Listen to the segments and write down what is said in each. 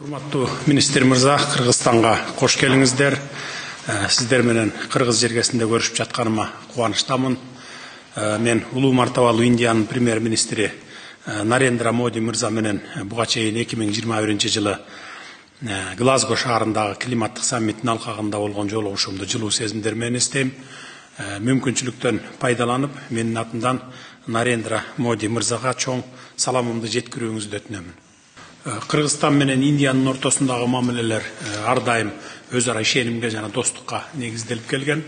Урматтуу министр мырза, Кыргызстанга кош келиңиздер. Сиздер менен Кыргыз жергесинде көрүшүп жатканыма кубанычтамын. Мен улуу мартабалуу Индиянын премьер-министри Нарендра Моди мырза менен буга чейин 2021 жылы Глазго шаарындагы климаттык саммиттин алкагында болгон жолугушуумду жылуу сезимдер менен эстейм. Мүмкүнчүлүктөн пайдаланып, менин атымдан Нарендра Моди мырзага чоң саламымды жеткирүүңүздү өтүнөмүн. Кыргызстан менен Индиянын ортосундагы мамилелер ар дайым өз ара ишенимге жана достукка негизделип келген.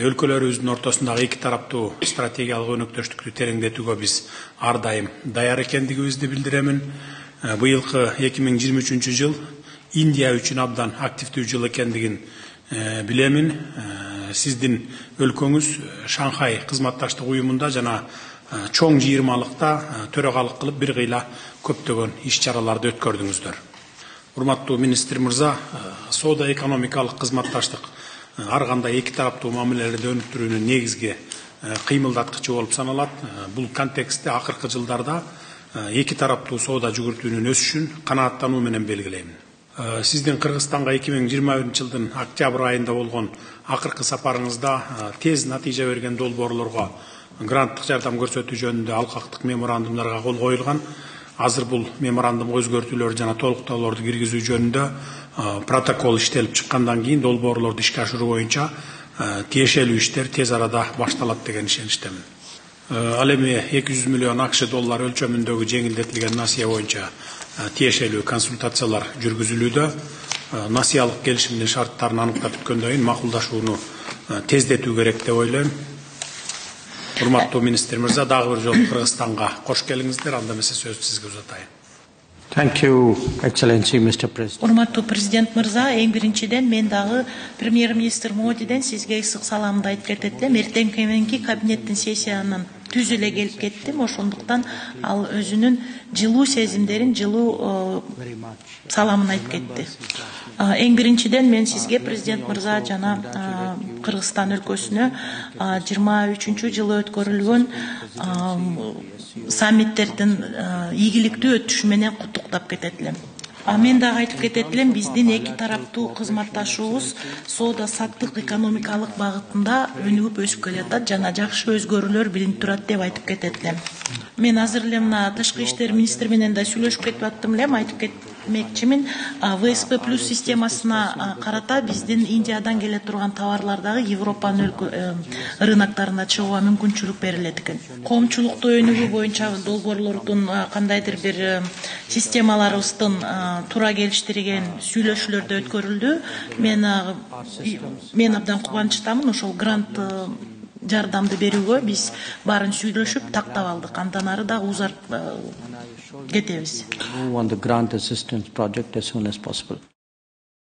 Өлкөлөрүбүздүн ортосундагы эки тараптуу стратегиялык өнөктөштүктү тереңдетүүгө биз ар дайым даяр экендигибизди билдиремин. Быйылкы 2023 жыл Индия үчүн абдан активдүү жыл экендигин билемин. Сиздин өлкөңүз Шанхай кызматташтык уюмунда жана чоң жыйырмалыкта төрагалык кылып бир кыйла көптөгөн иш-чараларды өткөрдүңүздөр. Урматтуу министр мырза, соода экономикалык кызматташтык ар кандай эки тараптуу мамилелерди өнүктүрүүнүн негизги кыймылдаткычы болуп саналат. Бул контекстте акыркы жылдарда эки тараптуу соода жүгүртүүнүн өсүшүн канааттануу менен белгилейм. Сиздин Кыргызстанга 2021 жылдын октябрь айында болгон акыркы сапарыңызда тез натыйжа берген долбоорлорго гранттык жардам көрсөтүү жөнүндө алкактык меморандумдарга кол коюлган. Азыр бул меморандумга өзгөртүүлөр жана толуктоолорду киргизүү жөнүндө протокол иштелип чыккандан кийин долбоорлорду ишке ашыруу боюнча тиешелүү иштер тез арада башталат деген ишеничтемин. Ал эми 200 миллион акш доллар өлчөмүндөгү жеңилдетилген насыя боюнча тиешелүү консультациялар жүргүзүлүүдө. Насыялык келишимдин шарттарын аныктап бүткөндөн кийин макулдашууну тездетүү керек деп ойлойм. Урматтуу министр мырза, дагы бир жолу Кыргызстанга кош келиңиздер, анда эмесе сөздү сизге узатайын. Thank you, Excellency Mr. President. Урматтуу президент мырза, эң биринчиден мен дагы премьер-министр Модиден сизге ысык саламымды айтып кетет элем. Эртеңки мененки кабинеттин сессиянын түз эле келип кеттим. Ошондуктан ал өзүнүн жылуу сезимдерин, жылуу саламын айтып кетти. Эң биринчиден мен сизге президент мырза жана Кыргызстан өлкөсүнө 23 жылы өткөрүлгөн саммиттердин ийгиликтүү өтүшү менен куттуктап кетет элем. Мен дагы айтып кетет элем, биздин эки тараптуу кызматташуубуз соода саттык экономикалык багытында өнүгүп өсүп келатат жана жакшы өзгөрүүлөр билинип турат деп айтып кетет элем. Мен азыр эле мына тышкы иштер министри менен да сүйлөшүп кетип аттым элем, айтып кетмекчимин. ВСП плюс системасына карата биздин Индиядан келе турган товарлардагы Европанын рыноктарына чыгууга мүмкүнчүлүк берилет экен. Коомчулукту өнүгүү боюнча долбоорлордун кандайдыр бир системаларыбыздын туура келиштирген сүйлөшүүлөрдө өткөрүлдү. Мен абдан кубанычтамын. Ошол грант жардамды берүүгө биз баарын сүйлөшүп тактап алдык. Андан ары да узарып кетебиз. On the grant assistance project as soon as possible.